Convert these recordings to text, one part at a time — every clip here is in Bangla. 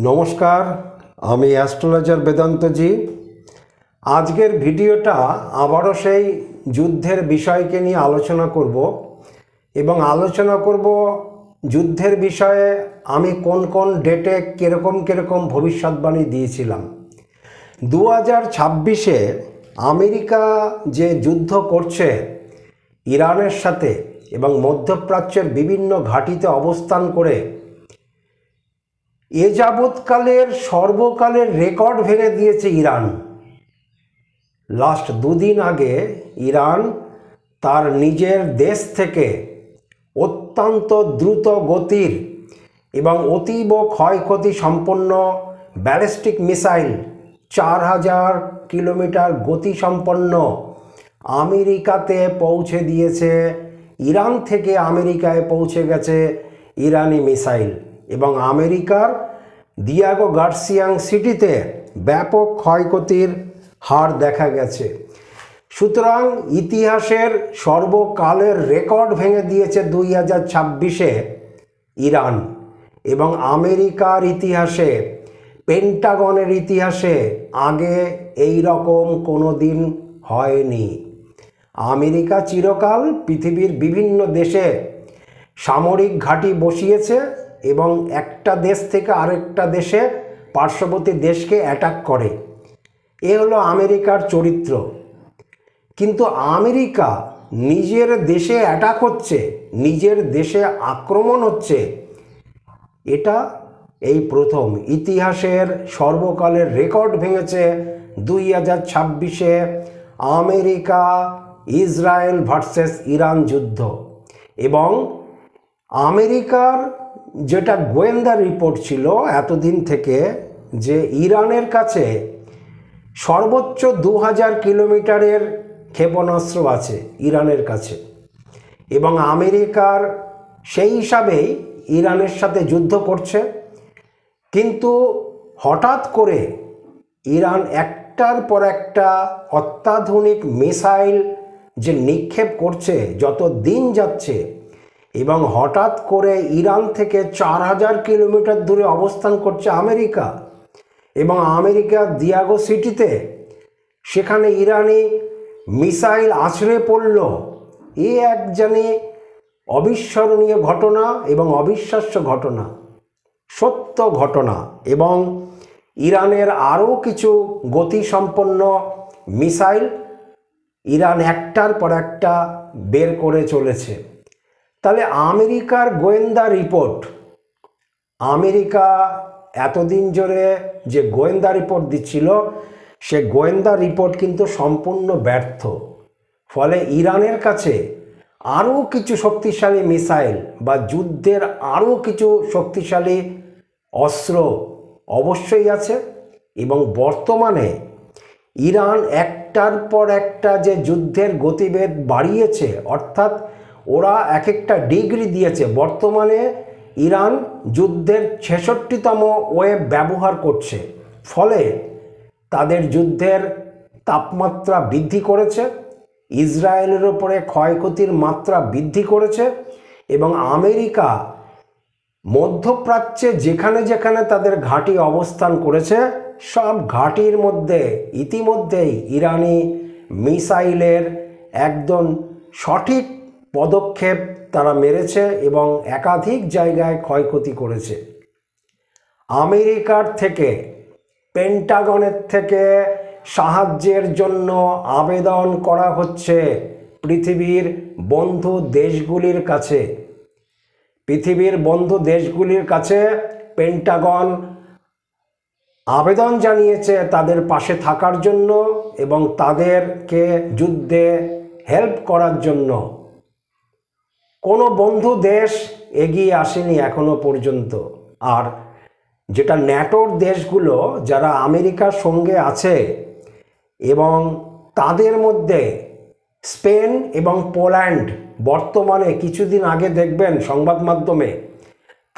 নমস্কার, আমি অ্যাস্ট্রোলজার বেদান্তজি। আজকের ভিডিওটা আবারও সেই যুদ্ধের বিষয়কে নিয়ে আলোচনা করব এবং আলোচনা করব যুদ্ধের বিষয়ে আমি কোন কোন ডেটে কীরকম ভবিষ্যৎবাণী দিয়েছিলাম। 2026-এ আমেরিকা যে যুদ্ধ করছে ইরানের সাথে এবং মধ্যপ্রাচ্যের বিভিন্ন ঘাঁটিতে অবস্থান করে এ যাবৎকালের সর্বকালের রেকর্ড ভেঙে দিয়েছে ইরান। লাস্ট দুদিন আগে ইরান তার নিজের দেশ থেকে অত্যন্ত দ্রুত গতির এবং অতীব ক্ষয়ক্ষতি সম্পন্ন ব্যালিস্টিক মিসাইল 4000 কিলোমিটার গতিসম্পন্ন আমেরিকাতে পৌঁছে দিয়েছে। ইরান থেকে আমেরিকায় পৌঁছে গেছে ইরানি মিসাইল এবং আমেরিকার দিয়াগো গার্সিয়াং সিটিতে ব্যাপক ক্ষয়ক্ষতির হার দেখা গেছে। সুতরাং ইতিহাসের সর্বকালের রেকর্ড ভেঙে দিয়েছে 2026-এ ইরান এবং আমেরিকার ইতিহাসে, পেন্টাগনের ইতিহাসে আগে এই রকম কোনো দিন হয়নি। আমেরিকা চিরকাল পৃথিবীর বিভিন্ন দেশে সামরিক ঘাঁটি বসিয়েছে এবং একটা দেশ থেকে আরেকটা দেশে পার্শ্ববর্তী দেশকে অ্যাটাক করে। এ হলো আমেরিকার চরিত্র। কিন্তু আমেরিকা নিজের দেশে অ্যাটাক হচ্ছে, নিজের দেশে আক্রমণ হচ্ছে, এটা এই প্রথম। ইতিহাসের সর্বকালের রেকর্ড ভেঙেছে 2026-এ আমেরিকা ইসরায়েল ভার্সেস ইরান যুদ্ধ। এবং আমেরিকার যেটা গোয়েন্দা রিপোর্ট ছিল এতদিন থেকে, যে ইরানের কাছে সর্বোচ্চ 2000 কিলোমিটারের ক্ষেপণাস্ত্র আছে ইরানের কাছে এবং আমেরিকার সেই হিসাবেই ইরানের সাথে যুদ্ধ করছে। কিন্তু হঠাৎ করে ইরান একটার পর একটা অত্যাধুনিক মিসাইল যে নিক্ষেপ করছে যত দিন যাচ্ছে, এবং হঠাৎ করে ইরান থেকে 4000 কিলোমিটার দূরে অবস্থান করছে আমেরিকা এবং আমেরিকার দিয়াগো সিটিতে সেখানে ইরানি মিসাইল আছড়ে পড়ল। এ এক জানি অবিস্মরণীয় ঘটনা এবং অবিশ্বাস্য ঘটনা, সত্য ঘটনা। এবং ইরানের আরও কিছু গতিসম্পন্ন মিসাইল ইরান একটার পর একটা বের করে চলেছে। তাহলে আমেরিকার গোয়েন্দা রিপোর্ট, আমেরিকা এতদিন জোরে যে গোয়েন্দা রিপোর্ট দিচ্ছিল সে গোয়েন্দা রিপোর্ট কিন্তু সম্পূর্ণ ব্যর্থ। ফলে ইরানের কাছে আরও কিছু শক্তিশালী মিসাইল বা যুদ্ধের আরও কিছু শক্তিশালী অস্ত্র অবশ্যই আছে। এবং বর্তমানে ইরান একটার পর একটা যে যুদ্ধের গতিবেগ বাড়িয়েছে, অর্থাৎ ওরা এক একটা ডিগ্রি দিয়েছে। বর্তমানে ইরান যুদ্ধের 66তম ওয়েভ ব্যবহার করছে, ফলে তাদের যুদ্ধের তাপমাত্রা বৃদ্ধি করেছে, ইসরায়েলের ওপরে ক্ষয়ক্ষতির মাত্রা বৃদ্ধি করেছে। এবং আমেরিকা মধ্যপ্রাচ্যে যেখানে যেখানে তাদের ঘাঁটি অবস্থান করেছে সব ঘাঁটির মধ্যে ইতিমধ্যেই ইরানি মিসাইলের একদম সঠিক পদক্ষেপ তারা মেরেছে এবং একাধিক জায়গায় ক্ষয়ক্ষতি করেছে। আমেরিকার থেকে, পেন্টাগনের থেকে সাহায্যের জন্য আবেদন করা হচ্ছে পৃথিবীর বন্ধু দেশগুলির কাছে। পৃথিবীর বন্ধু দেশগুলির কাছে পেন্টাগন আবেদন জানিয়েছে তাদের পাশে থাকার জন্য এবং তাদেরকে যুদ্ধে হেল্প করার জন্য। কোনো বন্ধু দেশ এগিয়ে আসেনি এখনো পর্যন্ত। আর যেটা ন্যাটোর দেশগুলো যারা আমেরিকার সঙ্গে আছে, এবং তাদের মধ্যে স্পেন এবং পোল্যান্ড বর্তমানে কিছুদিন আগে দেখবেন সংবাদ মাধ্যমে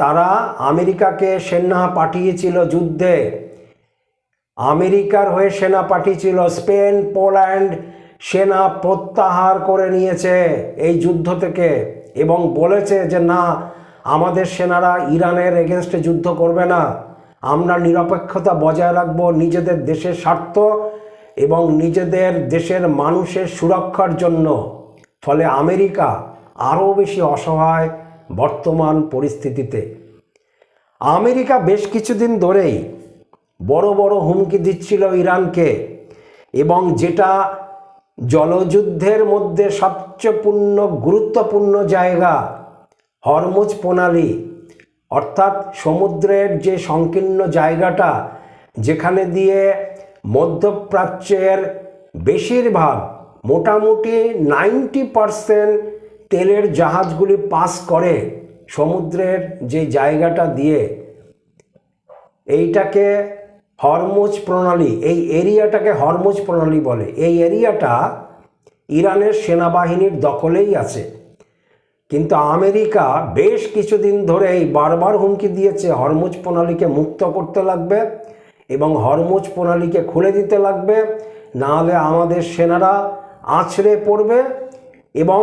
তারা আমেরিকাকে সেনা পাঠিয়েছিল যুদ্ধে, আমেরিকার হয়ে সেনা পাঠিয়েছিল। স্পেন, পোল্যান্ড সেনা প্রত্যাহার করে নিয়েছে এই যুদ্ধ থেকে এবং বলেছে যে না, আমাদের সেনারা ইরানের এগেনস্টে যুদ্ধ করবে না, আমরা নিরপেক্ষতা বজায় রাখব নিজেদের দেশের স্বার্থ এবং নিজেদের দেশের মানুষের সুরক্ষার জন্য। ফলে আমেরিকা আরও বেশি অসহায় বর্তমান পরিস্থিতিতে। আমেরিকা বেশ কিছুদিন ধরেই বড় বড় হুমকি দিচ্ছিল ইরানকে, এবং যেটা জলযুদ্ধের মধ্যে সবচেয়ে গুরুত্বপূর্ণ জায়গা হরমুজ প্রণালী, অর্থাৎ সমুদ্রের যে সংকীর্ণ জায়গাটা যেখানে দিয়ে মধ্যপ্রাচ্যের বেশিরভাগ মোটামুটি 90% তেলের জাহাজগুলি পাস করে, সমুদ্রের যে জায়গাটা দিয়ে, এইটাকে হরমুজ প্রণালী, এই এরিয়াটাকে হরমুজ প্রণালী বলে। এই এরিয়াটা ইরানের সেনাবাহিনীর দখলেই আছে, কিন্তু আমেরিকা বেশ কিছুদিন ধরেই বারবার হুমকি দিয়েছে হরমুজ প্রণালীকে মুক্ত করতে লাগবে এবং হরমুজ প্রণালীকে খুলে দিতে লাগবে, নাহলে আমাদের সেনারা আছড়ে পড়বে। এবং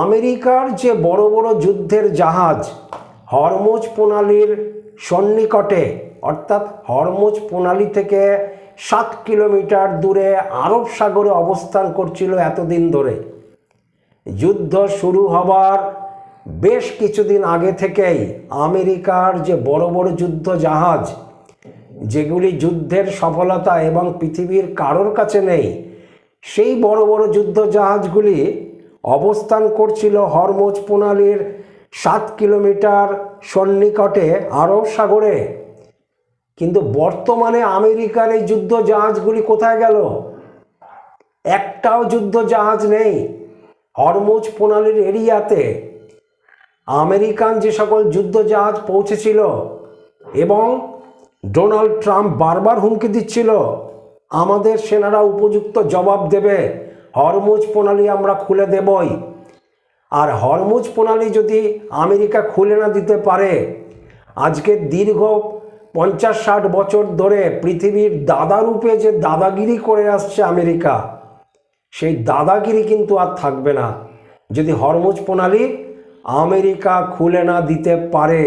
আমেরিকার যে বড় বড় যুদ্ধের জাহাজ হরমুজ প্রণালীর সন্নিকটে, অর্থাৎ হরমুজ প্রণালী থেকে 7 কিলোমিটার দূরে আরব সাগরে অবস্থান করছিল এতদিন ধরে, যুদ্ধ শুরু হবার বেশ কিছুদিন আগে থেকেই আমেরিকার যে বড় বড় যুদ্ধ জাহাজ, যেগুলি যুদ্ধের সফলতা এবং পৃথিবীর কারোর কাছে নেই, সেই বড় বড় যুদ্ধ জাহাজগুলি অবস্থান করছিল হরমুজ প্রণালীর 7 কিলোমিটার সন্নিকটে আরব সাগরে। কিন্তু বর্তমানে আমেরিকার এই যুদ্ধ জাহাজগুলি কোথায় গেল? একটাও যুদ্ধ জাহাজ নেই হরমুজ প্রণালীর এরিয়াতে। আমেরিকান যে সকল যুদ্ধ জাহাজ পৌঁছেছিল, এবং ডোনাল্ড ট্রাম্প বারবার হুমকি দিচ্ছিল আমাদের সেনারা উপযুক্ত জবাব দেবে, হরমুজ প্রণালী আমরা খুলে দেবই। আর হরমুজ প্রণালী যদি আমেরিকা খুলে না দিতে পারে, আজকে দীর্ঘ 50-60 বছর ধরে পৃথিবীর দাদারূপে যে দাদাগিরি করে আসছে আমেরিকা, সেই দাদাগিরি কিন্তু আর থাকবে না যদি হরমুজ প্রণালী আমেরিকা খুলে না দিতে পারে।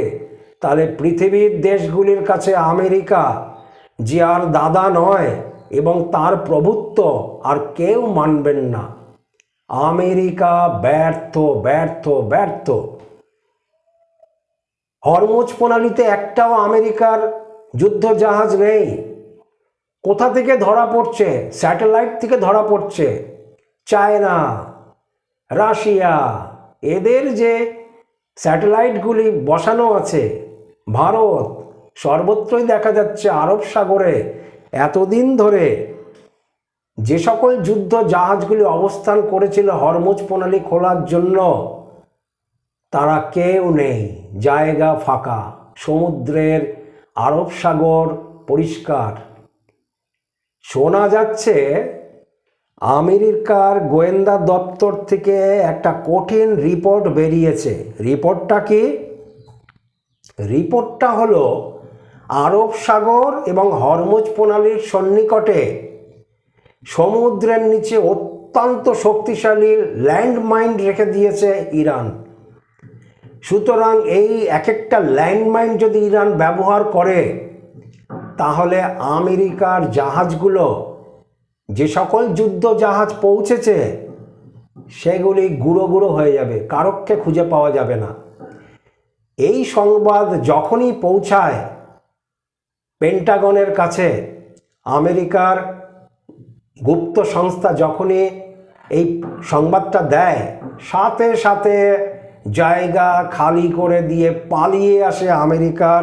তাহলে পৃথিবীর দেশগুলির কাছে আমেরিকা যে আর দাদা নয়, এবং তার প্রভুত্ব আর কেউ মানবেন না। আমেরিকা ব্যর্থ ব্যর্থ ব্যর্থ। হরমুজ প্রণালীতে একটাও আমেরিকার যুদ্ধ জাহাজ নেই। কোথা থেকে ধরা পড়ছে? স্যাটেলাইট থেকে ধরা পড়ছে। চায়না, রাশিয়া, এদের যে স্যাটেলাইটগুলি বসানো আছে, ভারত, সর্বত্রই দেখা যাচ্ছে আরব সাগরে এতদিন ধরে যে সকল যুদ্ধ জাহাজগুলি অবস্থান করেছিল হরমুজ প্রণালী খোলার জন্য, তারা কেউ নেই, জায়গা ফাঁকা, সমুদ্রের আরব সাগর পরিষ্কার। শোনা যাচ্ছে আমেরিকার গোয়েন্দা দপ্তর থেকে একটা কঠিন রিপোর্ট বেরিয়েছে। রিপোর্টটা কি? রিপোর্টটা হলো আরব সাগর এবং হরমুজ প্রণালীর সন্নিকটে সমুদ্রের নিচে অত্যন্ত শক্তিশালী ল্যান্ডমাইন রেখে দিয়েছে ইরান। সুতরাং এই এক একটা ল্যান্ডমাইন যদি ইরান ব্যবহার করে, তাহলে আমেরিকার জাহাজগুলো, যে সকল যুদ্ধ জাহাজ পৌঁছেছে, সেগুলি গুঁড়ো গুঁড়ো হয়ে যাবে, কারোকে খুঁজে পাওয়া যাবে না। এই সংবাদ যখনই পৌঁছায় পেন্টাগনের কাছে, আমেরিকার গুপ্ত সংস্থা যখনই এই সংবাদটা দেয়, সাথে সাথে জায়গা খালি করে দিয়ে পালিয়ে আসে আমেরিকার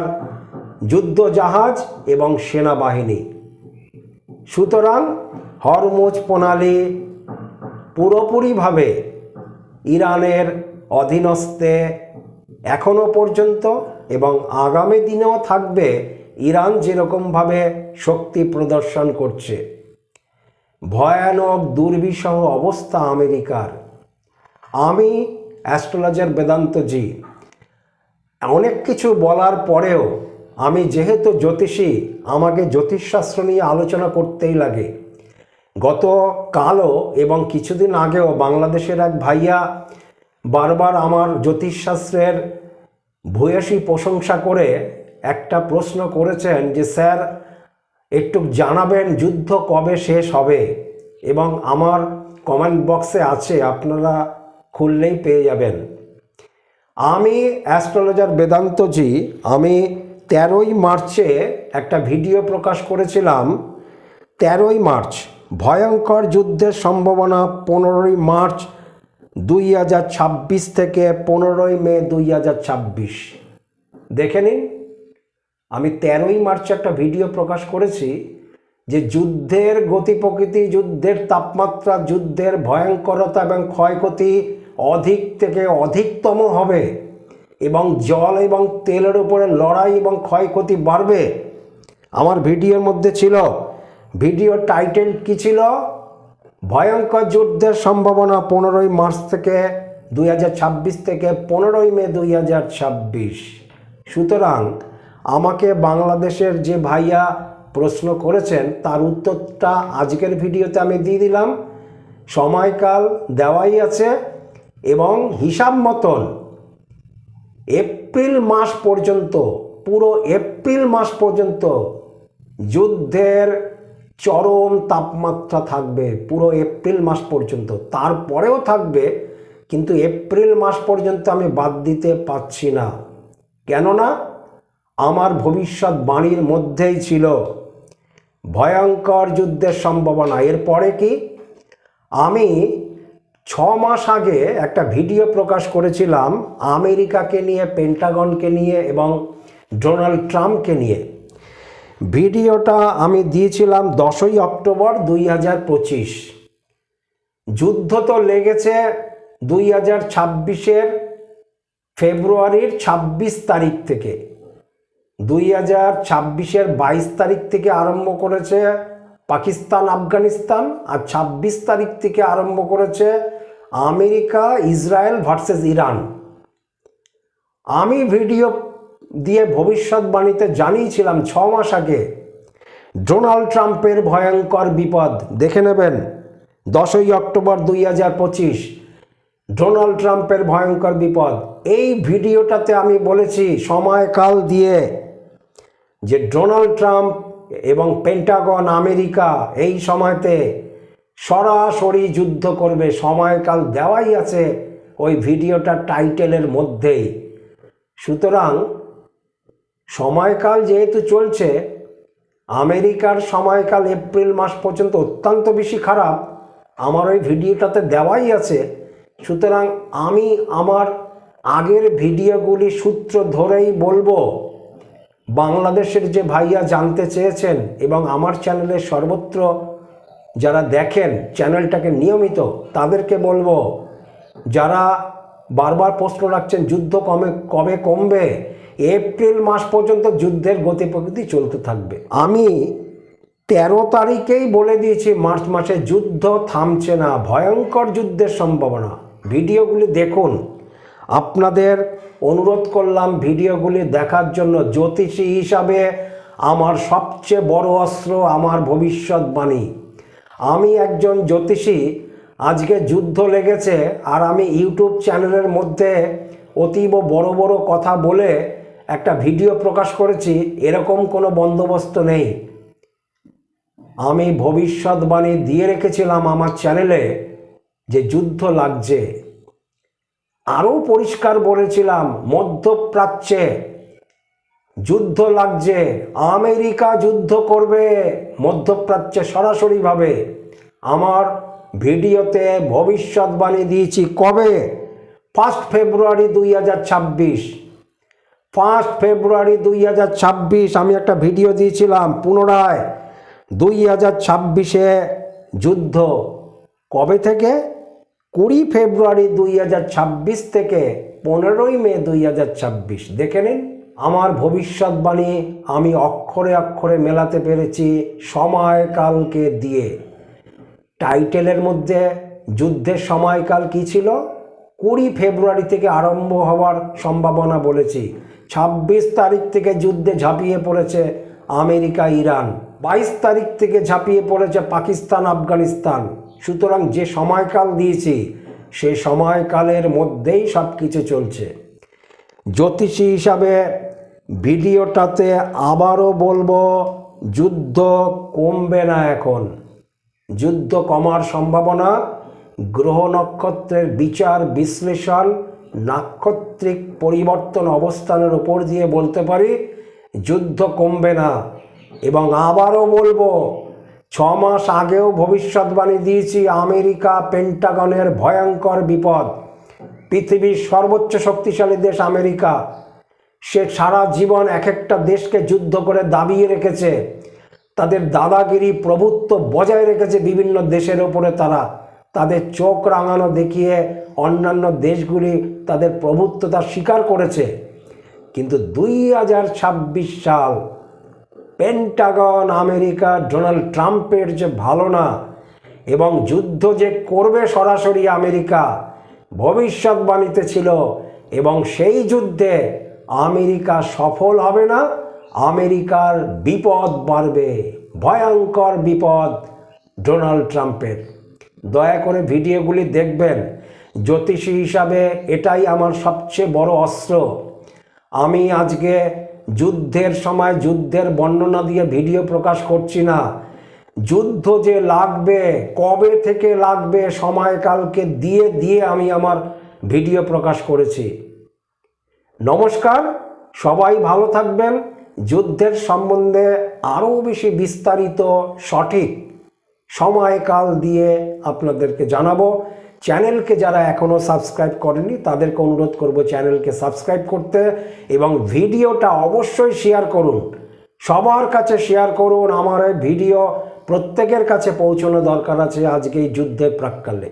যুদ্ধ জাহাজ এবং সেনাবাহিনী। সুতরাং হরমুজ প্রণালী পুরোপুরিভাবে ইরানের অধীনস্থে এখনো পর্যন্ত, এবং আগামী দিনেও থাকবে। ইরান যেরকমভাবে শক্তি প্রদর্শন করছে, ভয়ানক দুর্বিষহ অবস্থা আমেরিকার। আমি অ্যাস্ট্রোলজার বেদান্তজি, অনেক কিছু বলার পরেও আমি যেহেতু জ্যোতিষী, আমাকে জ্যোতিষশাস্ত্র নিয়ে আলোচনা করতেই লাগে। গতকালও এবং কিছুদিন আগেও বাংলাদেশের এক ভাইয়া বারবার আমার জ্যোতিষশাস্ত্রের ভূয়সী প্রশংসা করে একটা প্রশ্ন করেছেন যে স্যার একটু জানাবেন যুদ্ধ কবে শেষ হবে, এবং আমার কমেন্ট বক্সে আছে, আপনারা খুললেই পেয়ে যাবেন। আমি অ্যাস্ট্রোলজার বেদান্তজি, আমি 13ই মার্চে একটা ভিডিও প্রকাশ করেছিলাম। 13ই মার্চ ভয়ঙ্কর যুদ্ধের সম্ভাবনা, 15ই মার্চ 2026 থেকে 15ই মে 2026। দেখে নিন, আমি 13ই মার্চ একটা ভিডিও প্রকাশ করেছি যে যুদ্ধের গতি প্রকৃতি, যুদ্ধের তাপমাত্রা, যুদ্ধের ভয়ঙ্করতা এবং ক্ষয়ক্ষতি অধিক থেকে অধিকতম হবে, এবং জল এবং তেলের উপরে লড়াই এবং ক্ষয়ক্ষতি বাড়বে। আমার ভিডিওর মধ্যে ছিল, ভিডিও টাইটেল কি ছিল? ভয়ঙ্কর যুদ্ধের সম্ভাবনা 15ই মার্চ থেকে 2026 থেকে 15ই মে 2026। সুতরাং আমাকে বাংলাদেশের যে ভাইয়া প্রশ্ন করেছেন তার উত্তরটা আজকের ভিডিওতে আমি দিয়ে দিলাম। সময়কাল দেওয়াই আছে, এবং হিসাব মতন এপ্রিল মাস পর্যন্ত, পুরো এপ্রিল মাস পর্যন্ত যুদ্ধের চরম তাপমাত্রা থাকবে, পুরো এপ্রিল মাস পর্যন্ত। তারপরেও থাকবে, কিন্তু এপ্রিল মাস পর্যন্ত আমি বাদ দিতে পারছি না। কেননা আমার ভবিষ্যৎবাণীর মধ্যেই ছিল ভয়ঙ্কর যুদ্ধের সম্ভাবনা। এরপরে কি, আমি 6 মাস আগে একটা ভিডিও প্রকাশ করেছিলাম আমেরিকাকে নিয়ে, পেন্টাগনকে নিয়ে এবং ডোনাল্ড ট্রাম্পকে নিয়ে। ভিডিওটা আমি দিয়েছিলাম 10ই অক্টোবর 2025। যুদ্ধ তো লেগেছে 2026-এর ফেব্রুয়ারির 26 তারিখ থেকে। 2026-এর 22 তারিখ থেকে আরম্ভ করেছে পাকিস্তান আফগানিস্তান, আর 26 তারিখ থেকে আরম্ভ করেছে আমেরিকা ইসরায়েল ভার্সেস ইরান। আমি ভিডিও দিয়ে ভবিষ্যৎবাণীতে জানিয়েছিলাম 6 মাস আগে ডোনাল্ড ট্রাম্পের ভয়ঙ্কর বিপদ। দেখে নেবেন, 10ই অক্টোবর 2025, ডোনাল্ড ট্রাম্পের ভয়ঙ্কর বিপদ। এই ভিডিওটাতে আমি বলেছি সময়কাল দিয়ে যে ডোনাল্ড ট্রাম্প এবং পেন্টাগন আমেরিকা এই সময়তে সরাসরি যুদ্ধ করবে। সময়কাল দেওয়াই আছে ওই ভিডিওটার টাইটেলের মধ্যেই। সুতরাং সময়কাল যেহেতু চলছে, আমেরিকার সময়কাল এপ্রিল মাস পর্যন্ত অত্যন্ত বেশি খারাপ, আমার ওই ভিডিওটাতে দেওয়াই আছে। সুতরাং আমি আমার আগের ভিডিওগুলি সূত্র ধরেই বলবো, বাংলাদেশের যে ভাইয়া জানতে চেয়েছেন এবং আমার চ্যানেলের সর্বত্র যারা দেখেন চ্যানেলটাকে নিয়মিত, তাদেরকে বলবো, যারা বারবার প্রশ্ন রাখছেন যুদ্ধ কবে কমবে, এপ্রিল মাস পর্যন্ত যুদ্ধের গতি প্রকৃতি চলতে থাকবে। আমি 13 তারিখেই বলে দিয়েছি মার্চ মাসে যুদ্ধ থামছে না, ভয়ঙ্কর যুদ্ধের সম্ভাবনা। ভিডিওগুলি দেখুন, আপনাদের অনুরোধ করলাম ভিডিওগুলি দেখার জন্য। জ্যোতিষী হিসাবে আমার সবচেয়ে বড় অস্ত্র আমার ভবিষ্যৎবাণী। আমি একজন জ্যোতিষী, আজকে যুদ্ধ লেগেছে আর আমি ইউটিউব চ্যানেলের মধ্যে অতীব বড় বড় কথা বলে একটা ভিডিও প্রকাশ করেছি, এরকম কোনো বন্দোবস্ত নেই। আমি ভবিষ্যৎবাণী দিয়ে রেখেছিলাম আমার চ্যানেলে যে যুদ্ধ লাগছে। আরও পরিষ্কার বলেছিলাম মধ্যপ্রাচ্যে যুদ্ধ লাগছে, আমেরিকা যুদ্ধ করবে মধ্যপ্রাচ্যে সরাসরিভাবে। আমার ভিডিওতে ভবিষ্যৎবাণী দিয়েছি কবে? 1 ফেব্রুয়ারি 2026। 1 ফেব্রুয়ারি 2026 আমি একটা ভিডিও দিয়েছিলাম। পুনরায় 2026-এ যুদ্ধ কবে থেকে? 20 ফেব্রুয়ারি 2026 থেকে 15ই মে 2026। দেখে নিন, আমার ভবিষ্যৎবাণী আমি অক্ষরে অক্ষরে মেলাতে পেরেছি সময়কালকে দিয়ে। টাইটেলের মধ্যে যুদ্ধের সময়কাল কি ছিল? 20 ফেব্রুয়ারি থেকে আরম্ভ হওয়ার সম্ভাবনা বলেছি। 26 তারিখ থেকে যুদ্ধে ঝাঁপিয়ে পড়েছে আমেরিকা ইরান, 22 তারিখ থেকে ঝাঁপিয়ে পড়েছে পাকিস্তান আফগানিস্তান। সুতরাং যে সময়কাল দিয়েছি সে সময়কালের মধ্যেই সব কিছু চলছে। জ্যোতিষী হিসাবে ভিডিওটাতে আবারও বলবো, যুদ্ধ কমবে না। এখন যুদ্ধ কমার সম্ভাবনা গ্রহ নক্ষত্রের বিচার বিশ্লেষণ, নাক্ষত্রিক পরিবর্তন অবস্থানের উপর দিয়ে বলতে পারি যুদ্ধ কমবে না। এবং আবারও বলবো, 6 মাস আগেও ভবিষ্যৎবাণী দিয়েছি, আমেরিকা পেন্টাগনের ভয়ঙ্কর বিপদ। পৃথিবীর সর্বোচ্চ শক্তিশালী দেশ আমেরিকা, সে সারা জীবন এক একটা দেশকে যুদ্ধ করে দাবিয়ে রেখেছে, তাদের দাদাগিরি প্রভুত্ব বজায় রেখেছে বিভিন্ন দেশের ওপরে। তারা তাদের চোখ রাঙানো দেখিয়ে অন্যান্য দেশগুলি তাদের প্রভুত্বতা স্বীকার করেছে। কিন্তু 2026 সাল পেন্টাগন আমেরিকা ডোনাল্ড ট্রাম্পের যে ভালো না, এবং যুদ্ধ যে করবে সরাসরি আমেরিকা ভবিষ্যৎবাণীতে ছিল, এবং সেই যুদ্ধে আমেরিকা সফল হবে না, আমেরিকার বিপদ বাড়বে, ভয়ঙ্কর বিপদ ডোনাল্ড ট্রাম্পের। দয়া করে ভিডিওগুলি দেখবেন। জ্যোতিষী হিসাবে এটাই আমার সবচেয়ে বড় অস্ত্র। আমি আজকে যুদ্ধের সময় যুদ্ধের বর্ণনা দিয়ে ভিডিও প্রকাশ করছি না। যুদ্ধ যে লাগবে, কবে থেকে লাগবে, সময়কালকে দিয়ে দিয়ে আমি আমার ভিডিও প্রকাশ করেছি। নমস্কার, সবাই ভালো থাকবেন। যুদ্ধের সম্বন্ধে আরও বেশি বিস্তারিত সঠিক সময়কাল দিয়ে আপনাদেরকে জানাবো। চ্যানেলকে যারা এখনও সাবস্ক্রাইব করেনি তাদেরকে অনুরোধ করব চ্যানেলকে সাবস্ক্রাইব করতে, এবং ভিডিওটা অবশ্যই শেয়ার করুন, সবার কাছে শেয়ার করুন। আমার এই ভিডিও প্রত্যেকের কাছে পৌঁছানো দরকার আছে আজকে এই যুদ্ধের প্রাক্কালে।